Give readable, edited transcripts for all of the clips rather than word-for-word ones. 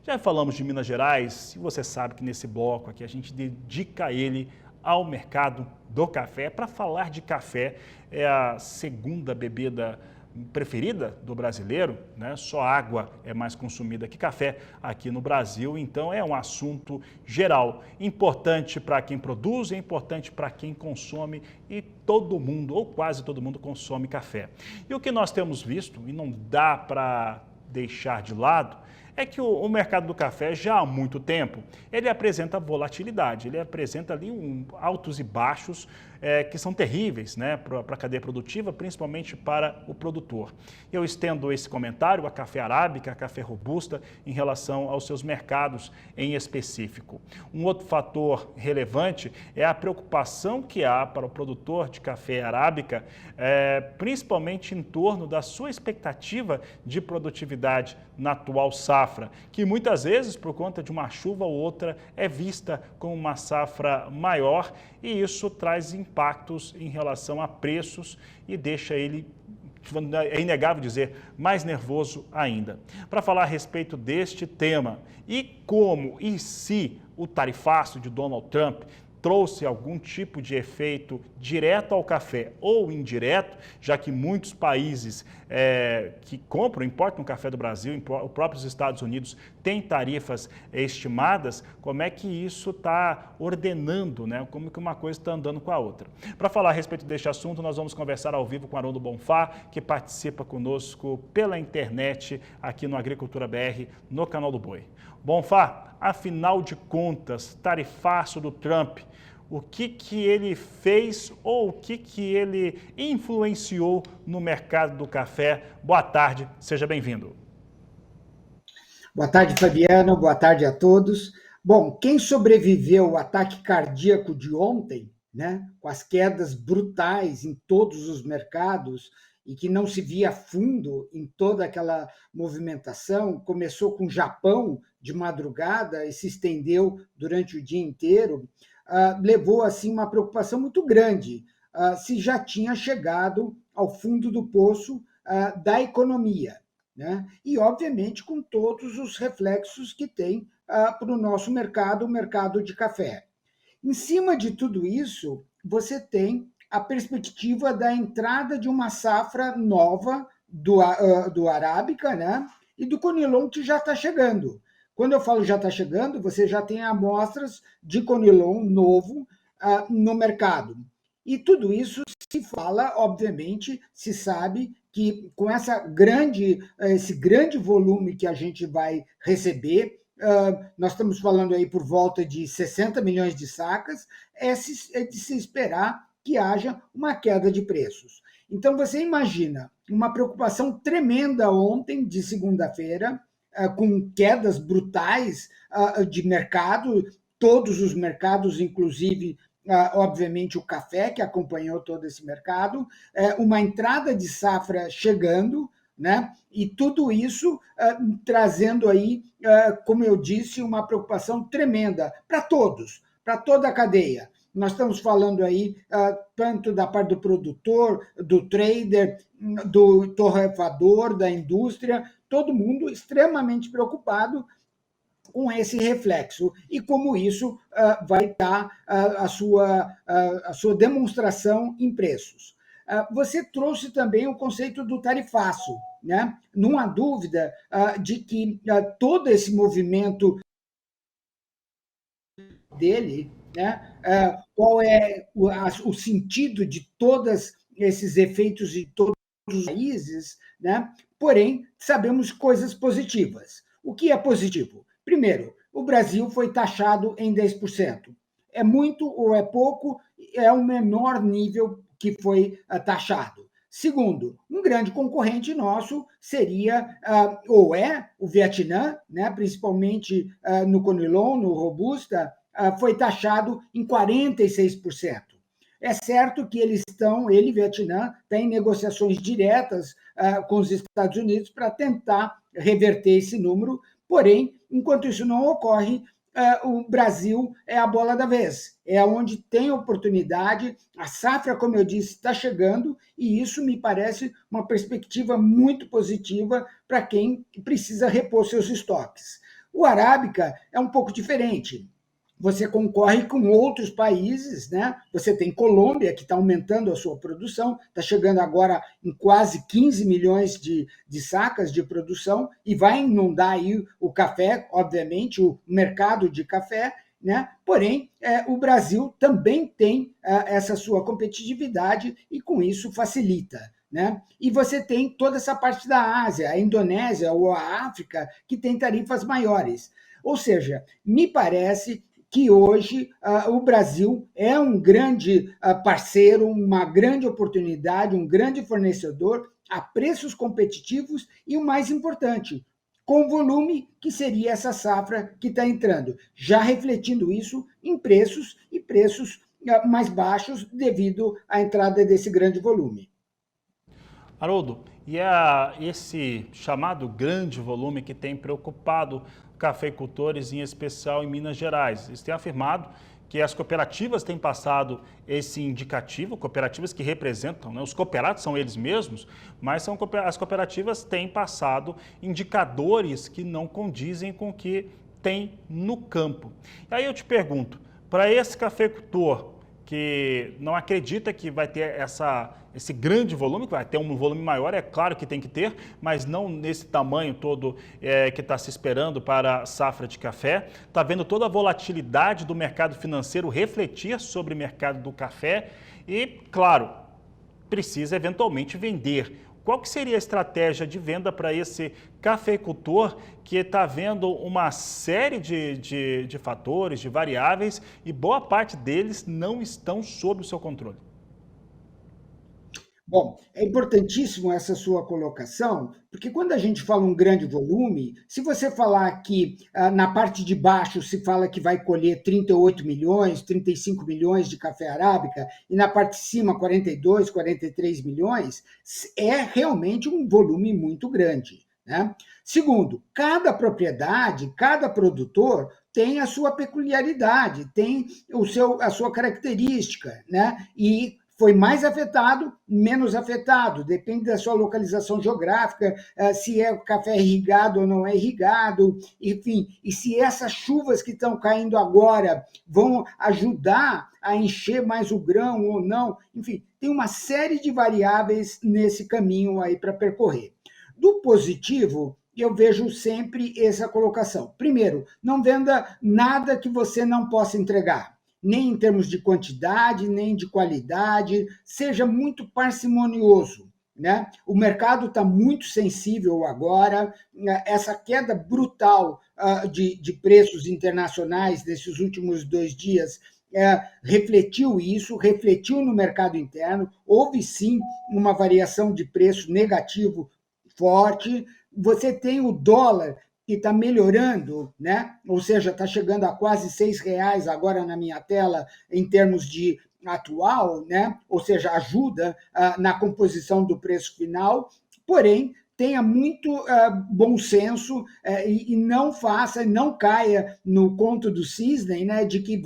Já falamos de Minas Gerais e você sabe que nesse bloco aqui a gente dedica ele ao mercado do café. Para falar de café, é a segunda bebida preferida do brasileiro, né? Só água é mais consumida que café aqui no Brasil, então é um assunto geral, importante para quem produz, é importante para quem consome e todo mundo, ou quase todo mundo, consome café. E o que nós temos visto, e não dá para deixar de lado, é que o mercado do café, já há muito tempo, ele apresenta volatilidade, ele apresenta ali altos e baixos que são terríveis, né, para a cadeia produtiva, principalmente para o produtor. Eu estendo esse comentário a café arábica, a café robusta, em relação aos seus mercados em específico. Um outro fator relevante é a preocupação que há para o produtor de café arábica, principalmente em torno da sua expectativa de produtividade na atual safra, que muitas vezes, por conta de uma chuva ou outra, é vista como uma safra maior, e isso traz impactos em relação a preços e deixa ele, é inegável dizer, mais nervoso ainda. Para falar a respeito deste tema e como e se o tarifaço de Donald Trump trouxe algum tipo de efeito direto ao café ou indireto, já que muitos países que compram, importam café do Brasil, os próprios Estados Unidos, têm tarifas estimadas, como é que isso está ordenando, né? Como que uma coisa está andando com a outra. Para falar a respeito deste assunto, nós vamos conversar ao vivo com Haroldo Bonfá, que participa conosco pela internet aqui no Agricultura BR, no canal do Boi. Bonfá, afinal de contas, tarifaço do Trump, o que ele fez ou o que ele influenciou no mercado do café? Boa tarde, seja bem-vindo. Boa tarde, Fabiano, boa tarde a todos. Bom, quem sobreviveu ao ataque cardíaco de ontem, né, com as quedas brutais em todos os mercados e que não se via fundo em toda aquela movimentação, começou com o Japão de madrugada e se estendeu durante o dia inteiro, levou assim uma preocupação muito grande se já tinha chegado ao fundo do poço da economia, né? E, obviamente, com todos os reflexos que tem para o nosso mercado, o mercado de café. Em cima de tudo isso, você tem a perspectiva da entrada de uma safra nova do Arábica, né? E do Conilon, que já está chegando. Quando eu falo já está chegando, você já tem amostras de Conilon novo no mercado. E tudo isso se fala, obviamente, se sabe que com esse grande volume que a gente vai receber, nós estamos falando aí por volta de 60 milhões de sacas, é de se esperar que haja uma queda de preços. Então, você imagina uma preocupação tremenda ontem, de segunda-feira, com quedas brutais de mercado, todos os mercados, inclusive obviamente o café, que acompanhou todo esse mercado, uma entrada de safra chegando, né? E tudo isso trazendo aí, como eu disse, uma preocupação tremenda para todos, para toda a cadeia. Nós estamos falando aí tanto da parte do produtor, do trader, do torrefador, da indústria, todo mundo extremamente preocupado com esse reflexo e como isso vai dar a sua demonstração em preços. Você trouxe também o conceito do tarifaço, né? Não há dúvida de que todo esse movimento dele, né? Qual é o sentido de todos esses efeitos de todos os países, né? Porém, sabemos coisas positivas. O que é positivo? Primeiro, o Brasil foi taxado em 10%. É muito ou é pouco? É o menor nível que foi taxado. Segundo, um grande concorrente nosso seria, ou é, o Vietnã, né, principalmente no Conilon, no Robusta, foi taxado em 46%. É certo que ele e Vietnã, têm negociações diretas com os Estados Unidos para tentar reverter esse número, porém, enquanto isso não ocorre, o Brasil é a bola da vez, é onde tem oportunidade, a safra, como eu disse, está chegando, e isso me parece uma perspectiva muito positiva para quem precisa repor seus estoques. O arábica é um pouco diferente. Você concorre com outros países, né? Você tem Colômbia, que está aumentando a sua produção, está chegando agora em quase 15 milhões de sacas de produção e vai inundar aí o café, obviamente, o mercado de café, né? Porém, o Brasil também tem essa sua competitividade e com isso facilita. Né? E você tem toda essa parte da Ásia, a Indonésia ou a África, que tem tarifas maiores. Ou seja, me parece que hoje o Brasil é um grande parceiro, uma grande oportunidade, um grande fornecedor a preços competitivos e o mais importante, com volume, que seria essa safra que está entrando, já refletindo isso em preços e preços mais baixos devido à entrada desse grande volume. Haroldo, e esse chamado grande volume que tem preocupado cafeicultores, em especial em Minas Gerais? Eles têm afirmado que as cooperativas têm passado esse indicativo, cooperativas que representam, né, os cooperados são eles mesmos, mas as cooperativas têm passado indicadores que não condizem com o que tem no campo. E aí eu te pergunto, para esse cafeicultor que não acredita que vai ter esse grande volume, que vai ter um volume maior, é claro que tem que ter, mas não nesse tamanho todo que está se esperando para a safra de café. Está vendo toda a volatilidade do mercado financeiro refletir sobre o mercado do café e, claro, precisa eventualmente vender. Qual que seria a estratégia de venda para esse cafeicultor que está vendo uma série de fatores, de variáveis e boa parte deles não estão sob o seu controle? Bom, é importantíssimo essa sua colocação, porque quando a gente fala um grande volume, se você falar que na parte de baixo se fala que vai colher 38 milhões, 35 milhões de café arábica, e na parte de cima 42, 43 milhões, é realmente um volume muito grande. Né? Segundo, cada propriedade, cada produtor tem a sua peculiaridade, tem a sua característica, né? E foi mais afetado, menos afetado, depende da sua localização geográfica, se é café irrigado ou não é irrigado, enfim, e se essas chuvas que estão caindo agora vão ajudar a encher mais o grão ou não, enfim, tem uma série de variáveis nesse caminho aí para percorrer. Do positivo, eu vejo sempre essa colocação. Primeiro, não venda nada que você não possa entregar, nem em termos de quantidade, nem de qualidade, seja muito parcimonioso. Né? O mercado está muito sensível agora, essa queda brutal de preços internacionais nesses últimos 2 dias refletiu isso, refletiu no mercado interno, houve sim uma variação de preço negativo forte. Você tem o dólar que está melhorando, né? Ou seja, está chegando a quase R$ 6 agora na minha tela, em termos de atual, né? Ou seja, ajuda na composição do preço final, porém, tenha muito bom senso e não faça, não caia no conto do cisne, né? De que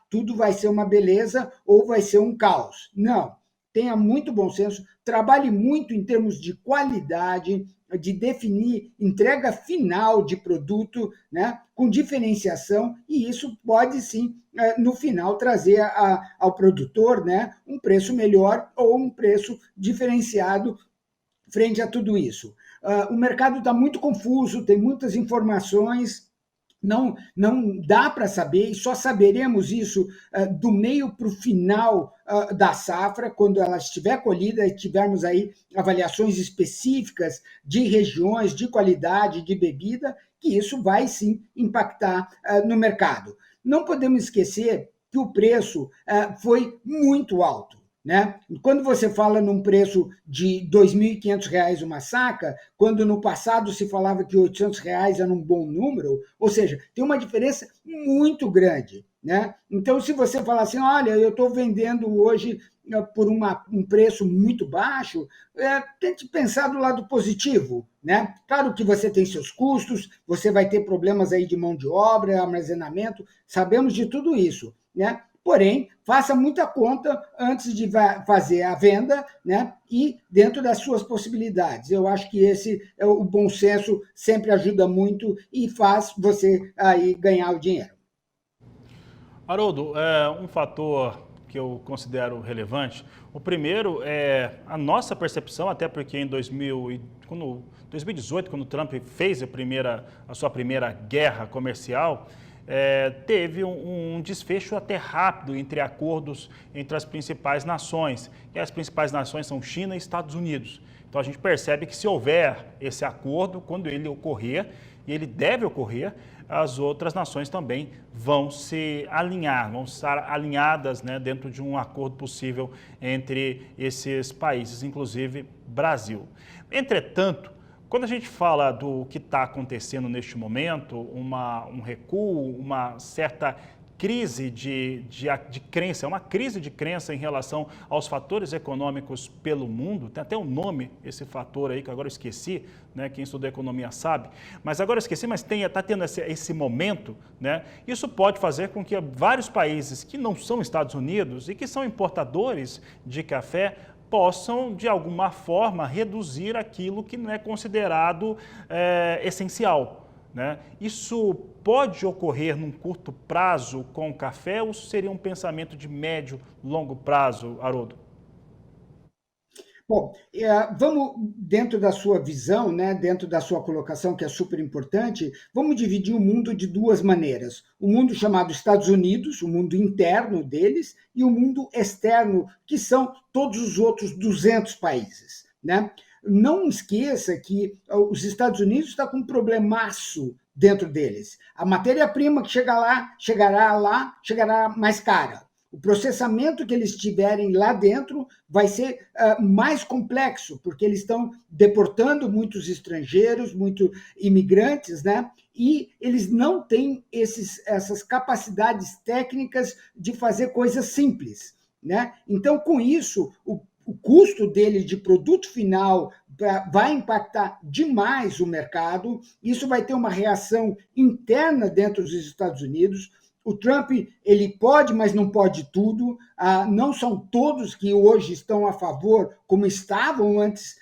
tudo vai ser uma beleza ou vai ser um caos. Não, tenha muito bom senso, trabalhe muito em termos de qualidade, de definir entrega final de produto, né, com diferenciação, e isso pode sim, no final, trazer ao produtor, né, um preço melhor ou um preço diferenciado frente a tudo isso. O mercado está muito confuso, tem muitas informações, não dá para saber, e só saberemos isso do meio para o final da safra, quando ela estiver colhida e tivermos aí avaliações específicas de regiões, de qualidade, de bebida, que isso vai sim impactar no mercado. Não podemos esquecer que o preço foi muito alto. Né? Quando você fala num preço de R$ 2.500 uma saca, quando no passado se falava que R$ 800 era um bom número, ou seja, tem uma diferença muito grande. Né? Então, se você falar assim, olha, eu estou vendendo hoje por um preço muito baixo, tente pensar do lado positivo. Né? Claro que você tem seus custos, você vai ter problemas aí de mão de obra, armazenamento, sabemos de tudo isso. Né? porém, faça muita conta antes de fazer a venda, né? E dentro das suas possibilidades. Eu acho que esse o bom senso sempre ajuda muito e faz você aí ganhar o dinheiro. Haroldo, um fator que eu considero relevante, o primeiro é a nossa percepção, até porque em 2018, quando o Trump fez a sua primeira guerra comercial, teve um desfecho até rápido entre acordos entre as principais nações. E as principais nações são China e Estados Unidos. Então a gente percebe que se houver esse acordo, quando ele ocorrer, e ele deve ocorrer, as outras nações também vão se alinhar, vão estar alinhadas, né, dentro de um acordo possível entre esses países, inclusive Brasil. Entretanto, quando a gente fala do que está acontecendo neste momento, um recuo, uma certa crise de crença, é uma crise de crença em relação aos fatores econômicos pelo mundo, tem até um nome esse fator aí que agora eu esqueci, né? Quem estudou economia sabe, mas agora eu esqueci, mas está tendo esse momento, né? Isso pode fazer com que vários países que não são Estados Unidos e que são importadores de café possam, de alguma forma, reduzir aquilo que não é considerado essencial. Né? Isso pode ocorrer num curto prazo com o café ou seria um pensamento de médio, longo prazo, Haroldo? Bom, vamos, dentro da sua visão, né, dentro da sua colocação, que é super importante, vamos dividir o mundo de duas maneiras. O mundo chamado Estados Unidos, o mundo interno deles, e o mundo externo, que são todos os outros 200 países. Né? Não esqueça que os Estados Unidos estão com um problemaço dentro deles. A matéria-prima que chegará mais cara. O processamento que eles tiverem lá dentro vai ser mais complexo, porque eles estão deportando muitos estrangeiros, muitos imigrantes, né? E eles não têm essas capacidades técnicas de fazer coisas simples, né? Então, com isso, o custo dele de produto final vai impactar demais o mercado, isso vai ter uma reação interna dentro dos Estados Unidos. O Trump, ele pode, mas não pode tudo. Não são todos que hoje estão a favor, como estavam antes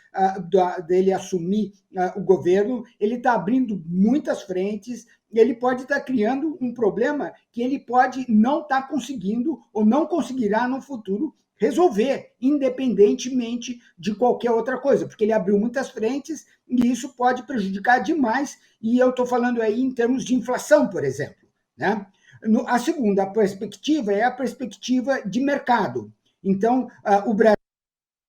dele assumir o governo. Ele está abrindo muitas frentes, ele pode estar criando um problema que ele pode não estar conseguindo ou não conseguirá no futuro resolver, independentemente de qualquer outra coisa, porque ele abriu muitas frentes e isso pode prejudicar demais. E eu estou falando aí em termos de inflação, por exemplo, né? A segunda perspectiva é a perspectiva de mercado. Então, o Brasil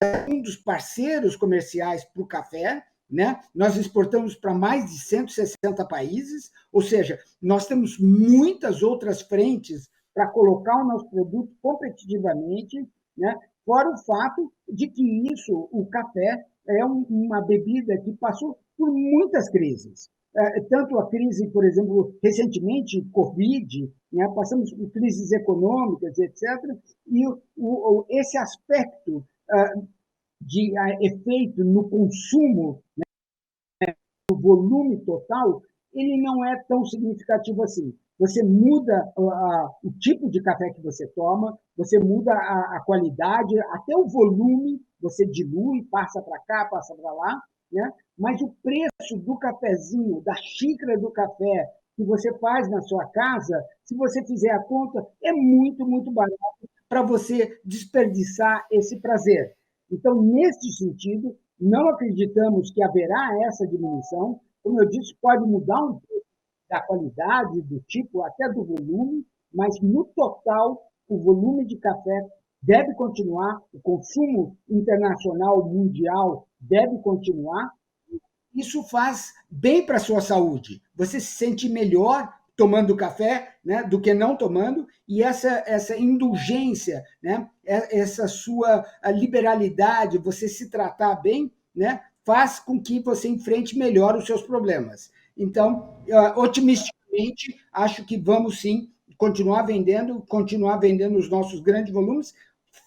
é um dos parceiros comerciais para o café, né? Nós exportamos para mais de 160 países, ou seja, nós temos muitas outras frentes para colocar o nosso produto competitivamente, né? Fora o fato de que o café, é uma bebida que passou por muitas crises. Tanto a crise, por exemplo, recentemente, Covid, né, passamos por crises econômicas, etc., e esse aspecto de efeito no consumo, né, no volume total, ele não é tão significativo assim. Você muda o tipo de café que você toma, você muda a qualidade, até o volume, você dilui, passa para cá, passa para lá, né? Mas o preço do cafezinho, da xícara do café que você faz na sua casa, se você fizer a conta, é muito, muito barato para você desperdiçar esse prazer. Então, neste sentido, não acreditamos que haverá essa diminuição. Como eu disse, pode mudar um pouco da qualidade, do tipo, até do volume, mas no total, o volume de café deve continuar, o consumo internacional, mundial, deve continuar. Isso faz bem para a sua saúde. Você se sente melhor tomando café, né, do que não tomando, e essa indulgência, né, essa sua liberalidade, você se tratar bem, né, faz com que você enfrente melhor os seus problemas. Então, otimisticamente, acho que vamos sim continuar vendendo os nossos grandes volumes,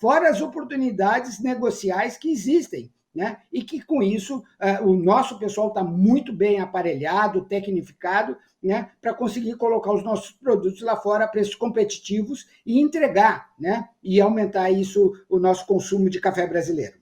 fora as oportunidades negociais que existem, né? E que com isso o nosso pessoal está muito bem aparelhado, tecnificado, né, para conseguir colocar os nossos produtos lá fora a preços competitivos e entregar, né, e aumentar isso o nosso consumo de café brasileiro.